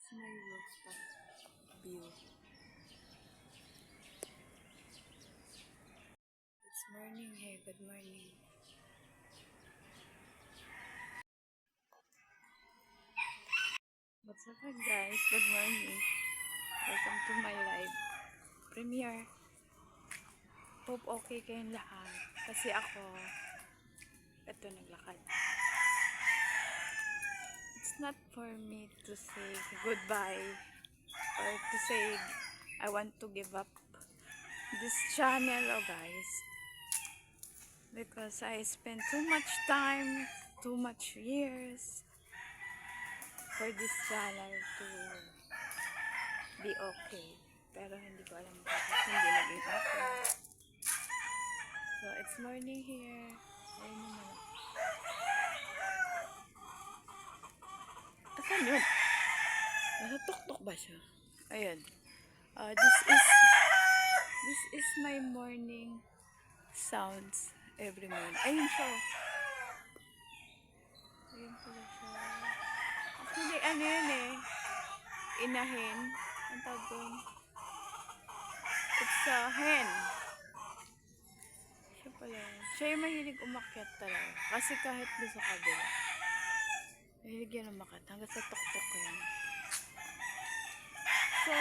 It's my rooftop view. It's morning here. Good morning. What's up guys? Good morning. Welcome to my live premiere. Hope okay kayong lahat. Kasi ako, ito naglakad. It's not for me to say goodbye or to say I want to give up this channel, guys. Because I spent too much time, too much years for this channel to be okay. Pero hindi ko alam bakit hindi naging okay. So, it's morning here. Ayun naman. Asan yun? Nasa tuktok ba siya? Ayan. This is my morning sounds every morning. Ayun siya. Ayun pala siya. Actually, ano yun eh. Inahin. Ang tawag doon. It's a hen. Siya pala. Siya yung mahilig umakyat talaga. Kasi kahit doon sa kabila. Mahilig yan umakyat. Hanggang sa tuktok ko yan. So,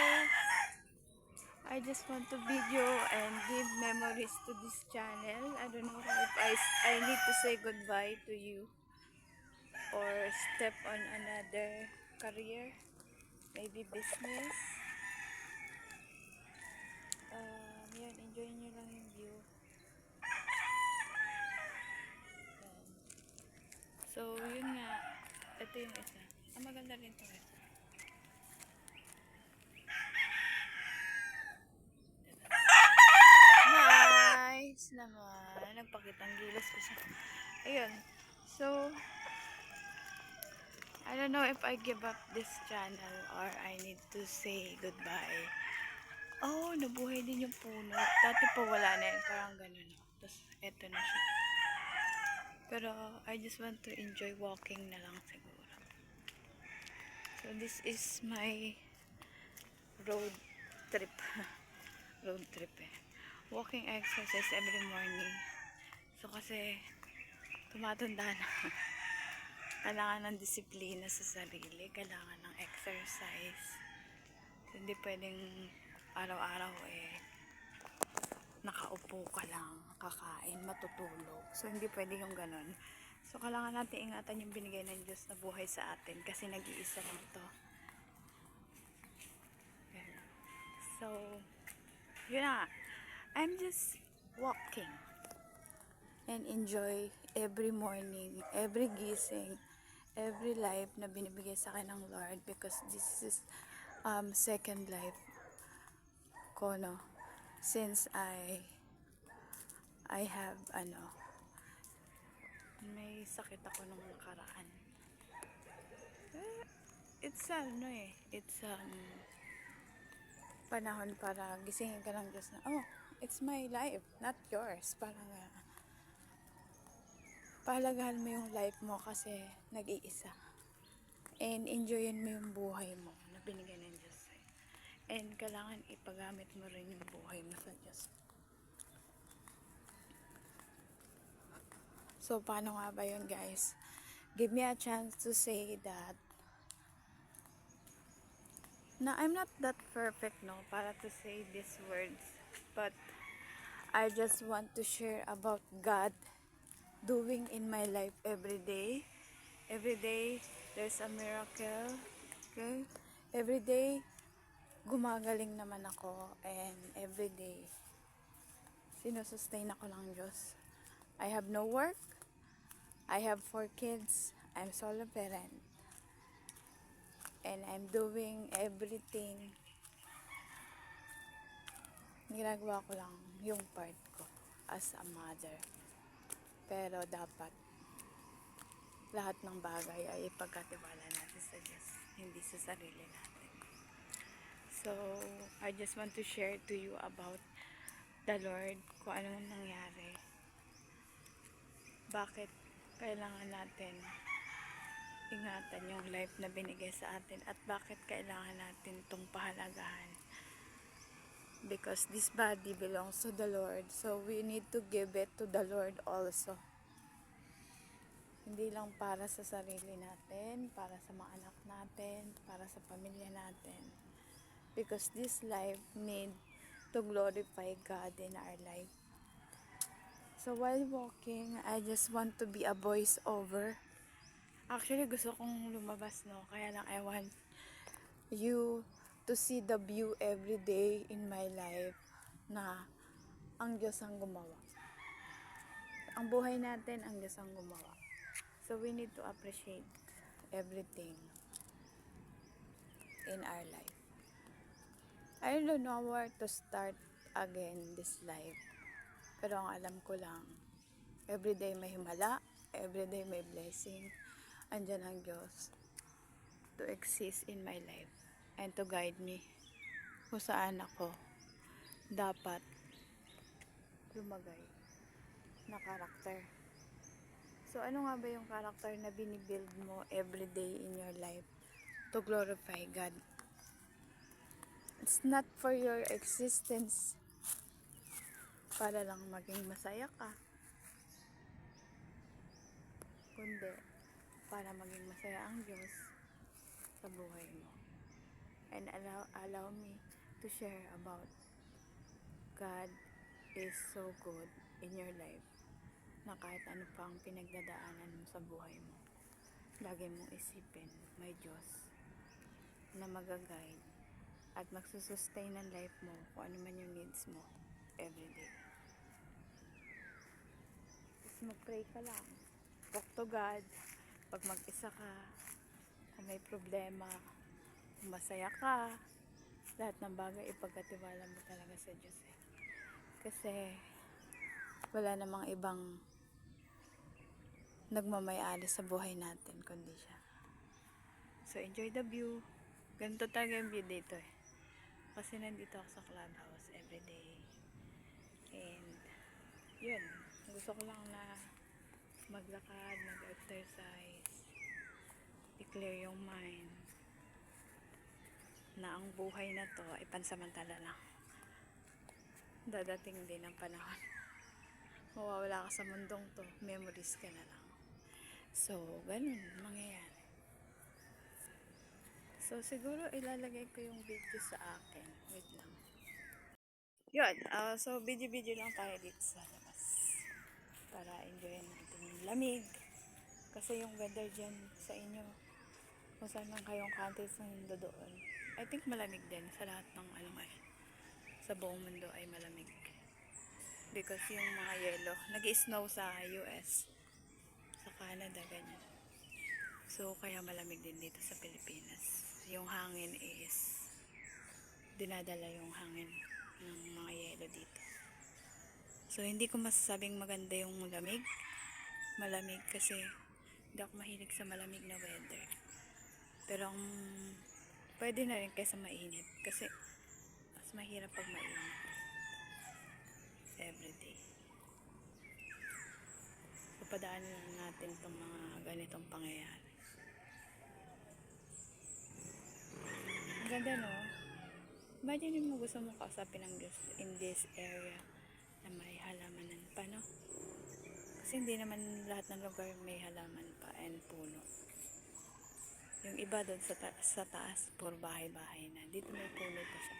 I just want to video and give memories to this channel. I don't know if I need to say goodbye to you. Or step on another career. Maybe business. Yan, enjoy nyo lang yung view. So, yun nga. Ito yung isa. Maganda rin to eh. Nice naman. Nagpakitang gilas ko siya. Ayun. So, I don't know if I give up this channel or I need to say goodbye. Oh, nabuhay din yung puno. Dati po wala na yun. Parang ganun. Tapos, eto na siya. Pero, I just want to enjoy walking na lang siguro. So, this is my road trip. Road trip eh. Walking exercise every morning. So, kasi, tumatanda na. Kailangan ng disiplina sa sarili. Kailangan ng exercise. So, hindi pwedeng araw-araw eh nakaupo ka lang, kakain, matutulog. So, hindi pwede yung ganun. So, kailangan natin ingatan yung binigay ng Diyos na buhay sa atin kasi nag-iisa lang ito. So, yun na. I'm just walking and enjoy every morning, every gising, every life na binibigay sa akin ng Lord because this is second life ko, no? Since I have may sakit ako nung nakaraan. It's it's panahon para gisingin ka ng Diyos na, oh, it's my life, not yours. Parang pahalagahan mo yung life mo kasi nag-iisa. And enjoyin mo yung buhay mo na binigay ng Diyos. And kailangan ipagamit mo rin yung buhay mo sa Diyos. So, paano nga ba yun, guys? Give me a chance to say that na I'm not that perfect, no, para to say these words. But, I just want to share about God doing in my life every day. Every day, there's a miracle. Okay? Every day, gumagaling naman ako. And every day, sinusustain ako ng Diyos. I have no work. I have 4 kids. I'm solo parent. And I'm doing everything. Ginagawa ko lang yung part ko as a mother. Pero dapat lahat ng bagay ay ipagkatiwala natin sa Diyos, hindi sa sarili natin. So, I just want to share to you about the Lord, kung ano nangyari. Bakit kailangan natin ingatan yung life na binigay sa atin at bakit kailangan natin itong pahalagahan. Because this body belongs to the Lord, so we need to give it to the Lord also. Hindi lang para sa sarili natin, para sa mga anak natin, para sa pamilya natin. Because this life need to glorify God in our life. So while walking, I just want to be a voice over. Actually, gusto kong lumabas, no? Kaya lang I want you to see the view every day in my life na ang Diyos ang gumawa. Ang buhay natin, ang Diyos ang gumawa. So we need to appreciate everything in our life. I don't know where to start again this life. Pero ang alam ko lang, everyday may himala, everyday may blessing. Andyan ang Diyos to exist in my life and to guide me kung saan ako dapat lumagay na karakter. So ano nga ba yung karakter na binibuild mo everyday in your life to glorify God? It's not for your existence para lang maging masaya ka, kundi para maging masaya ang Diyos sa buhay mo. And allow me to share about God is so good in your life na kahit ano pang pinagdadaanan mo sa buhay mo, lagi mong isipin may Diyos na mag-guide at magsusustain ng life mo kung ano man yung needs mo everyday. Tapos mag-pray ka lang. Talk to God. Pag mag-isa ka, kung may problema, kung masaya ka, lahat ng bagay ipagkatiwala mo talaga sa Diyos. Kasi wala namang ibang nagmamayari sa buhay natin kundi siya. So enjoy the view. Ganito talaga yung view dito eh. Kasi nandito ako sa clubhouse everyday. And yun, gusto ko lang na maglakad, mag-exercise, i-clear yung mind, na ang buhay na to ay pansamantala lang. Dadating din ang panahon. Mawawala ka sa mundong to, memories ka na lang. So, ganun, mangyayari. So, siguro ilalagay ko yung video sa akin. Wait lang. Yun, so video-video lang tayo dito sa labas. Para enjoyin natin yung lamig. Kasi yung weather dyan sa inyo, kung saan man kayong countries na doon, I think malamig din sa lahat ng ano ngayon. Sa buong mundo ay malamig. Because yung mga yelo, nag-snow sa US, sa Canada, ganyan. So, kaya malamig din dito sa Pilipinas. Yung hangin is, dinadala yung hangin ng mga yelo dito. So, hindi ko masasabing maganda yung lamig. Malamig kasi hindi ako mahilig sa malamig na weather. Pero ang pwede na rin kaysa mainit. Kasi mas mahirap pag mainit. Everyday. Papadaanan lang natin itong mga ganitong pangyayari. Ang ganda, no? Imagine mo gusto mong kausapin ng Diyos in this area na may halamanan pa, no? Kasi hindi naman lahat ng lugar may halaman pa and puno. Yung iba doon sa taas, puro bahay-bahay na. Dito may puno pa siya.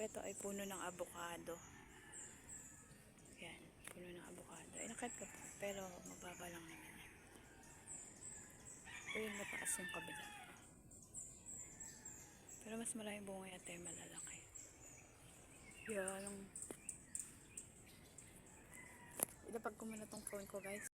Ito ay puno ng avocado. Yan, puno ng avocado. Ay, nakit ko pa, pero mababa lang naman yan. Ayun, mataas yung kabila. Pero mas maraming bunga yata yung malalaki. Yung ilapag ko muna tong phone ko, guys.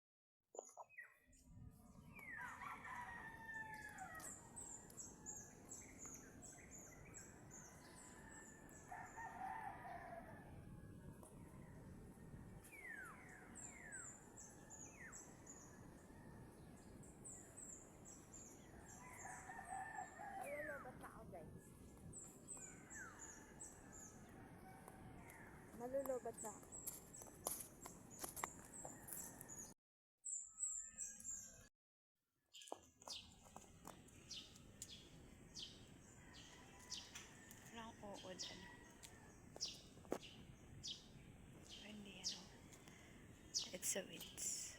Malulubat na ako. sa weeds.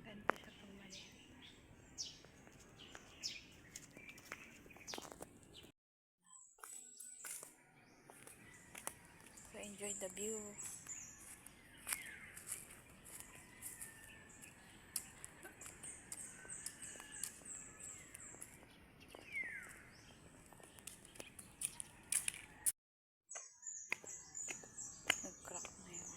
Ganda siya pag maliit. So enjoy the view. Nag-crack na yun.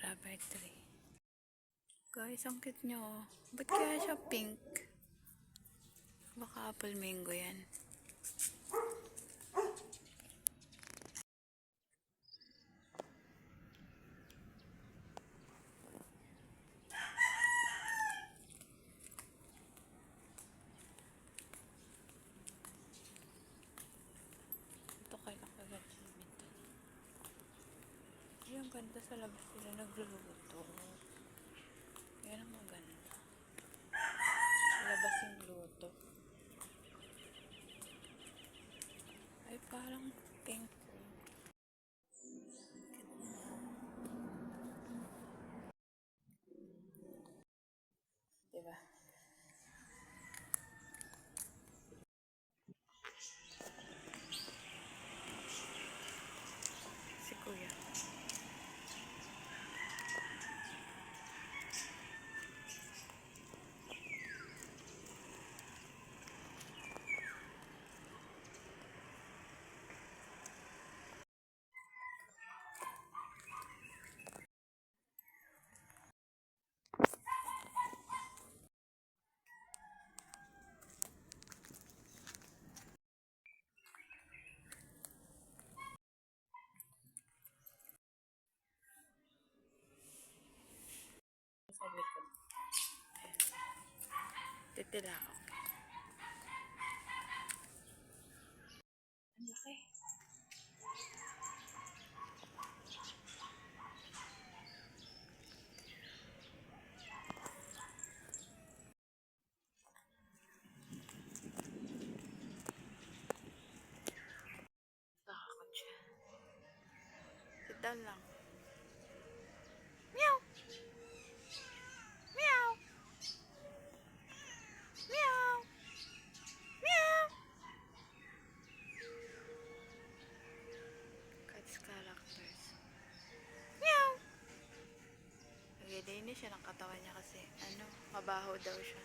Rubber tree. Guys, ang cute nyo. Ba't kaya siya pink? Baka apple mango yan. Ito kailan kagad ito. Ay, ang ganda sa labas sila nagluluto. Yan ang maganda. Sa labas yung luto. Ay, parang pink. Diba? Si Kuya. Sa likod. Titilao. Ang laki. Takot siya. Sit down lang. Meow! Meow! Meow! Meow! Cats characters. Meow! Naglilinis siya ng katawan niya kasi mabaho daw siya.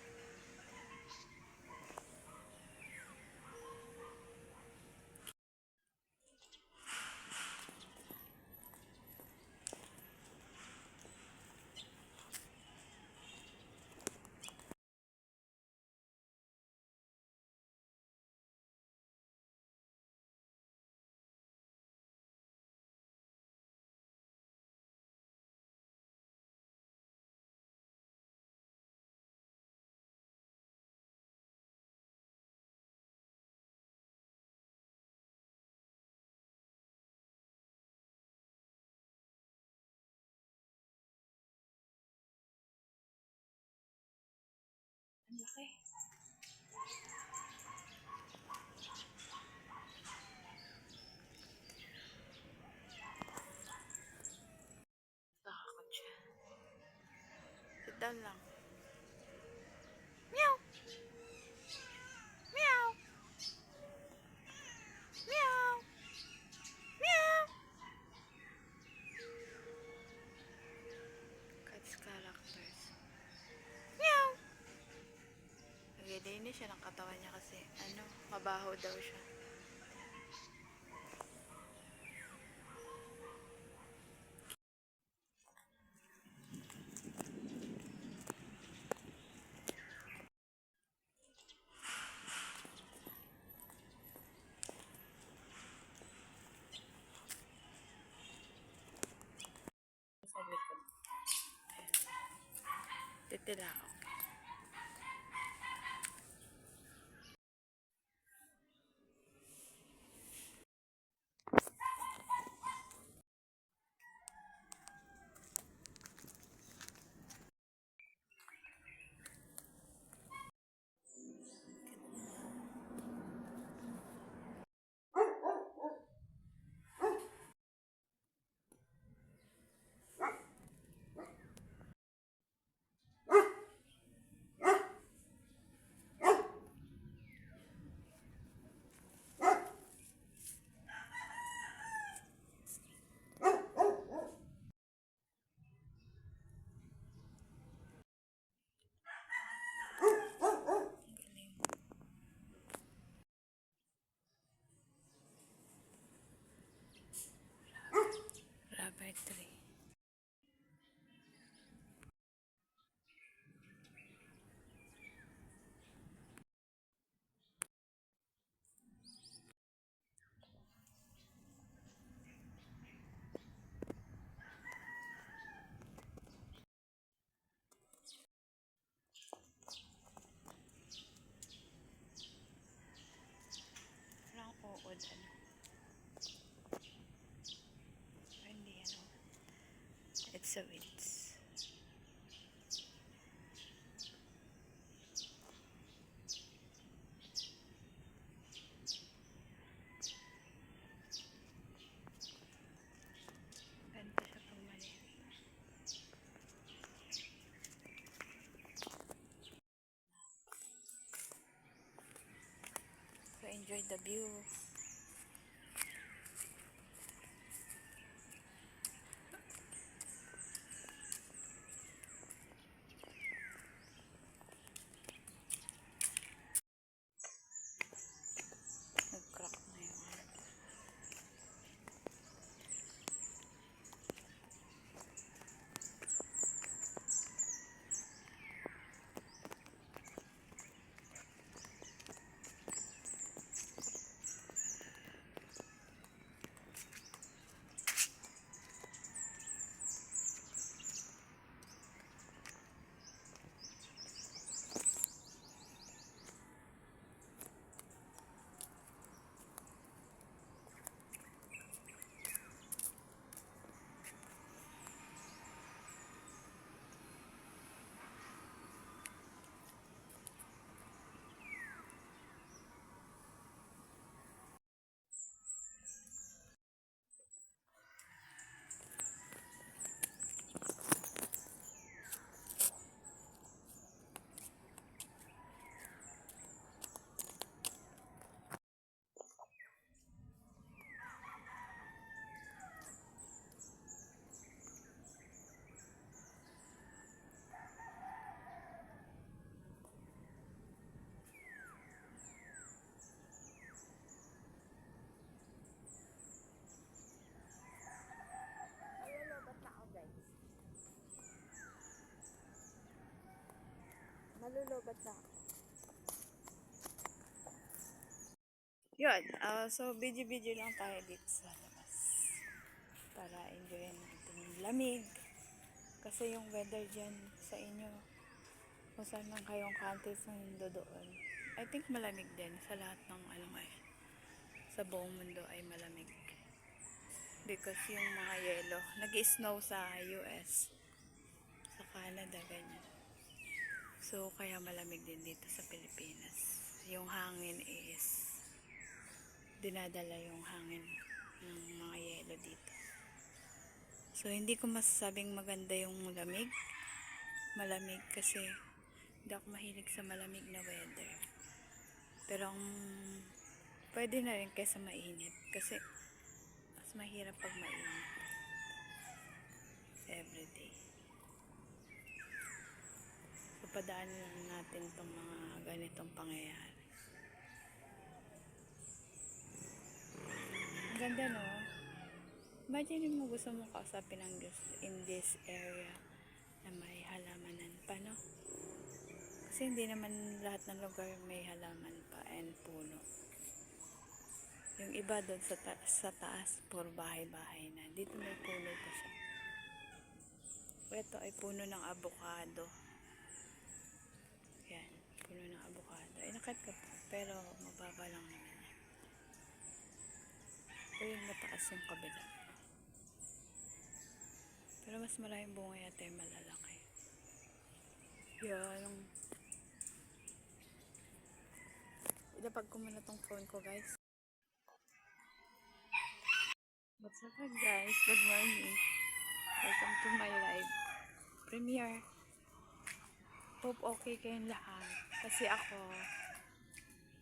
Laki. Takot siya. Sit down lang. Meow! Meow! Meow! Meow! Cats characters. Meow! Nagilinis siya ng katawan niya kasi mabaho daw siya. Sa likod. Titilaok. Rubber tree. Parang uod hindi it's a weeds. Ganda siya pag maliit. So enjoy the view. Nag-crack na yun. Malulubat na ako. Yun, so video lang tayo dito sa labas. Para enjoyin natin yung lamig. Kasi yung weather dyan sa inyo, kung saan lang kayong countries na doon, I think malamig din sa lahat ng sa buong mundo ay malamig. Because yung mga yelo, nag-snow sa US, sa Canada, ganyan. So, kaya malamig din dito sa Pilipinas. Yung hangin is dinadala yung hangin ng mga yelo dito. So, hindi ko masasabing maganda yung lamig. Malamig kasi hindi ako mahilig sa malamig na weather. Pero ang pwede na rin kaysa mainit. Kasi mas mahirap pag mainit. Everyday. So, padaanin lang natin itong mga ganitong pangyayari. Ang ganda, no? Imagine mo gusto mo kausapin ng Diyos in this area na may halamanan pa, no? Kasi hindi naman lahat ng lugar may halaman pa and puno. Yung iba doon sa taas, puro bahay-bahay na. Dito may puno pa siya. Ito ay puno ng avocado. Yan, puno ng avocado. Ay, nakat ka po, pero mababa lang naman yan. O yung mataas yung kabila. Pero mas maraming bunga yata yung malalaki. Yan. Ilapag ko muna tong phone ko, guys. What's up, guys? Good morning. Welcome to my live premiere. Hope okay kayong lahat. Kasi ako,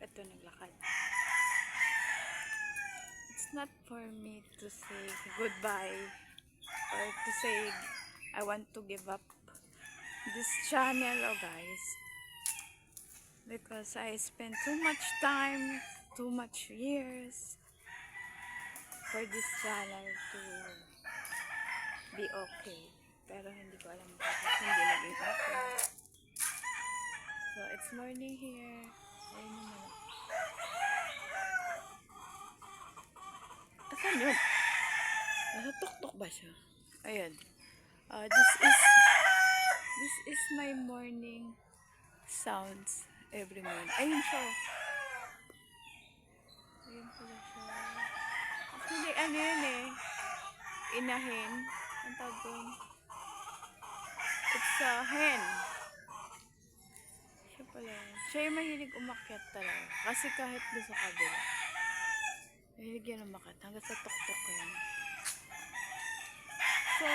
ito naglakad. It's not for me to say goodbye or to say I want to give up this channel, oh guys. Because I spent too much time, too much years for this channel to be okay. Pero hindi ko alam bakit hindi naging okay. So, it's morning here. Ayun naman. Asan yun? Tuk-tuk ba siya? Ayun. This is my morning sounds every morning. Ayun siya. Ayun pala siya. Actually, ano yun eh. Inahin. Ang tawag doon. It's a hen. Siya pala. Siya yung mahilig umakyat talaga. Kasi kahit doon sa kabila. Mahilig yan umakyat. Hanggang sa tuk-tuk ko yan. So,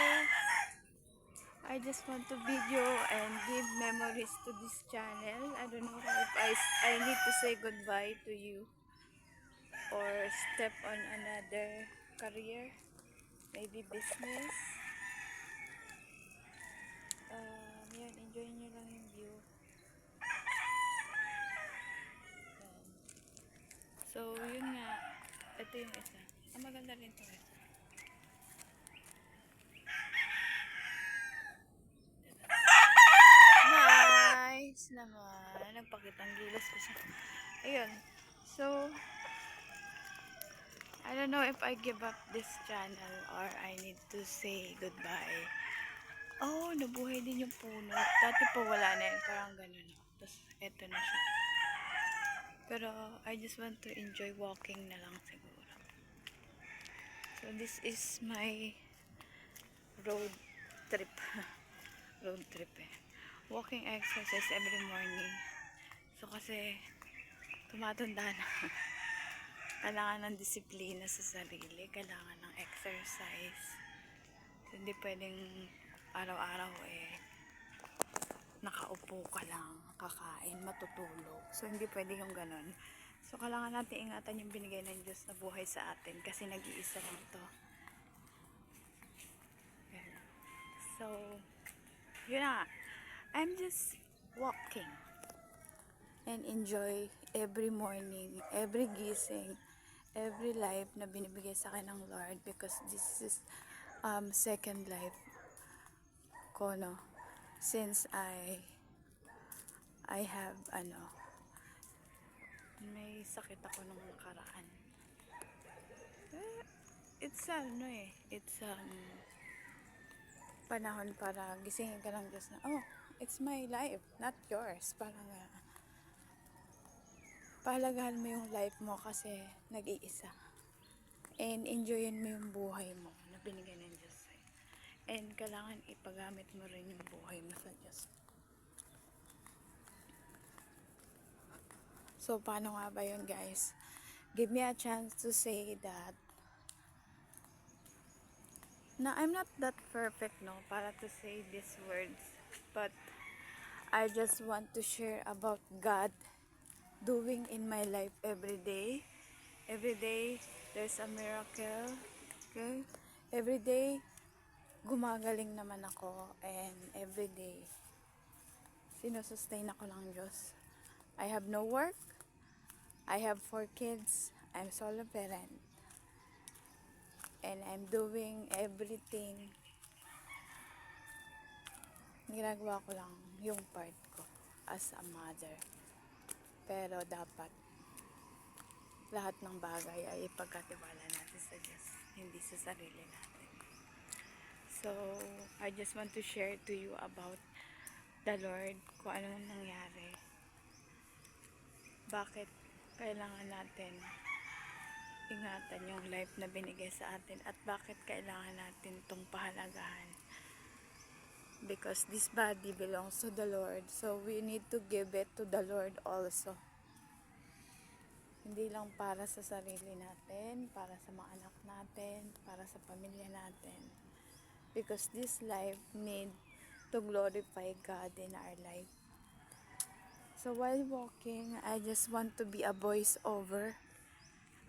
I just want to video and give memories to this channel. I don't know if I need to say goodbye to you or step on another career, maybe business. Yan, enjoy nyo lang yung view. So, yun nga. Ito yung isa. Maganda rin to eh. Nice naman. Nagpakitang gilas ko siya. Ayun. So, I don't know if I give up this channel or I need to say goodbye. Oh, nabuhay din yung puno. Dati pa wala na yun. Parang ganun. Tapos, eto na siya. Pero, I just want to enjoy walking na lang siguro. So, this is my road trip. Road trip eh. Walking exercise every morning. So, kasi, tumatanda na. Kailangan ng disiplina sa sarili. Kailangan ng exercise. So, hindi pwedeng araw-araw eh nakaupo ka lang, kakain, matutulog. So, hindi pwede yung ganun. So, kailangan natin ingatan yung binigay ng Diyos na buhay sa atin kasi nag-iisa lang ito. So, yun na. I'm just walking and enjoy every morning, every gising, every life na binibigay sa akin ng Lord because this is second life ko, no? Since I have may sakit ako nung nakaraan. It's panahon para gisingin ka ng Diyos na, oh, it's my life, not yours. Parang pahalagahan mo yung life mo kasi nag-iisa. And enjoyin mo yung buhay mo na binigay ng Diyos sa'yo. And kailangan ipagamit mo rin yung buhay mo sa Diyos. So, paano nga ba yun, guys? Give me a chance to say that na I'm not that perfect, no, para to say these words. But, I just want to share about God doing in my life every day. Every day, there's a miracle. Okay? Every day, gumagaling naman ako. And every day, sinusustain ako ng Diyos. I have no work. I have 4 kids. I'm solo parent. And I'm doing everything. Ginagawa ko lang yung part ko as a mother. Pero dapat lahat ng bagay ay ipagkatiwala natin sa Diyos, hindi sa sarili natin. So, I just want to share to you about the Lord, kung ano nangyari. Bakit kailangan natin ingatan yung life na binigay sa atin at bakit kailangan natin itong pahalagahan. Because this body belongs to the Lord, so we need to give it to the Lord also. Hindi lang para sa sarili natin, para sa mga anak natin, para sa pamilya natin. Because this life need to glorify God in our life. So while walking, I just want to be a voice over.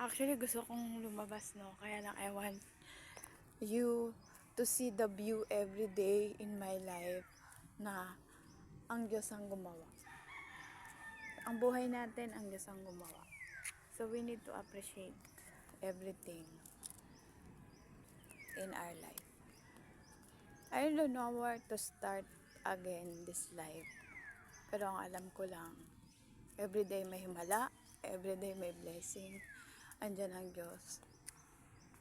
Actually, gusto kong lumabas, no? Kaya lang I want you to see the view every day in my life na ang Diyos ang gumawa. Ang buhay natin, ang Diyos ang gumawa. So we need to appreciate everything in our life. I don't know where to start again this life. Pero ang alam ko lang, everyday may himala, everyday may blessing. Andyan ang Diyos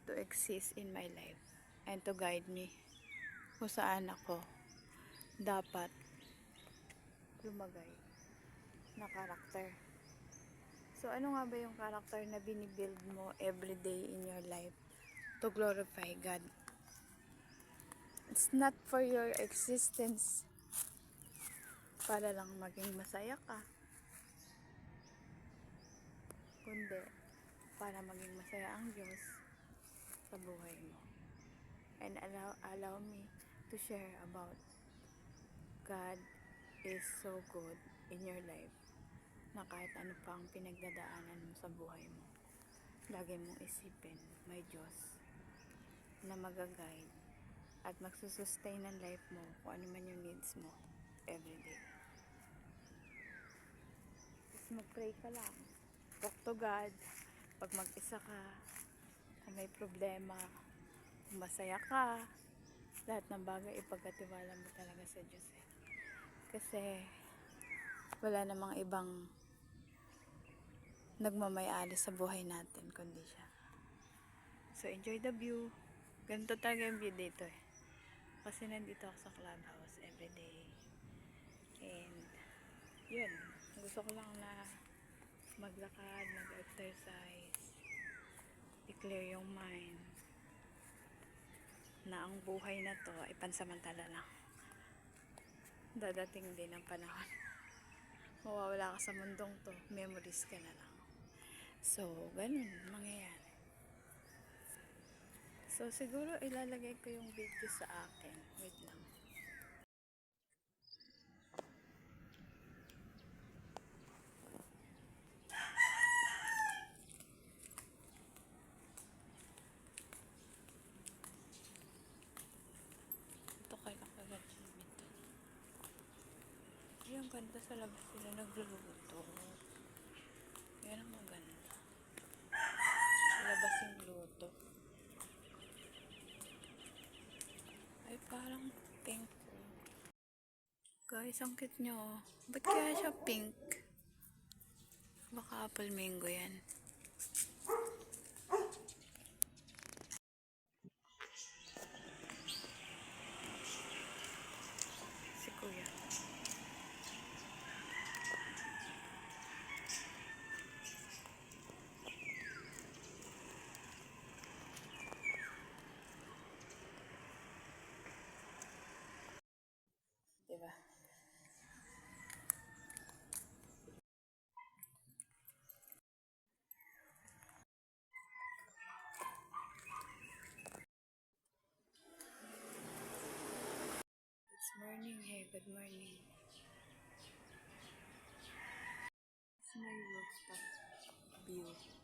to exist in my life and to guide me kung saan ako dapat lumagay na karakter. So, ano nga ba yung karakter na binibuild mo everyday in your life to glorify God? It's not for your existence para lang maging masaya ka, kundi para maging masaya ang Diyos sa buhay mo. And allow me to share about God is so good in your life na kahit ano pang pinagdadaanan mo sa buhay mo, lagi mong isipin may Diyos na mag-guide at magsusustain ng life mo kung ano man yung needs mo everyday. Tapos mag-pray ka lang, talk to God. Pag mag-isa ka, kung may problema, kung masaya ka, lahat ng bagay ipagkatiwala mo talaga sa Diyos eh. Kasi wala namang ibang nagmamay-ari sa buhay natin kundi siya. So enjoy the view. Ganito talaga yung view dito eh. Kasi nandito ako sa clubhouse everyday. And yun, gusto ko lang na maglakad, mag-exercise, i-clear yung mind, na ang buhay na to ay pansamantala lang. Dadating din ang panahon. Mawawala ka sa mundong to, memories ka na lang. So, ganun mangyayari. So, siguro ilalagay ko yung video sa akin. Wait lang. Ito kay Nakagachimit. Yung ganda sa labas sila nagluluto. Yan ang maganda. Sa labas yung luto. Ay, parang pink. Guys, ang cute nyo. Ba't kaya siya pink? Baka apple mango yan. Si Kuya. Diba? Good morning. It's my workspot view.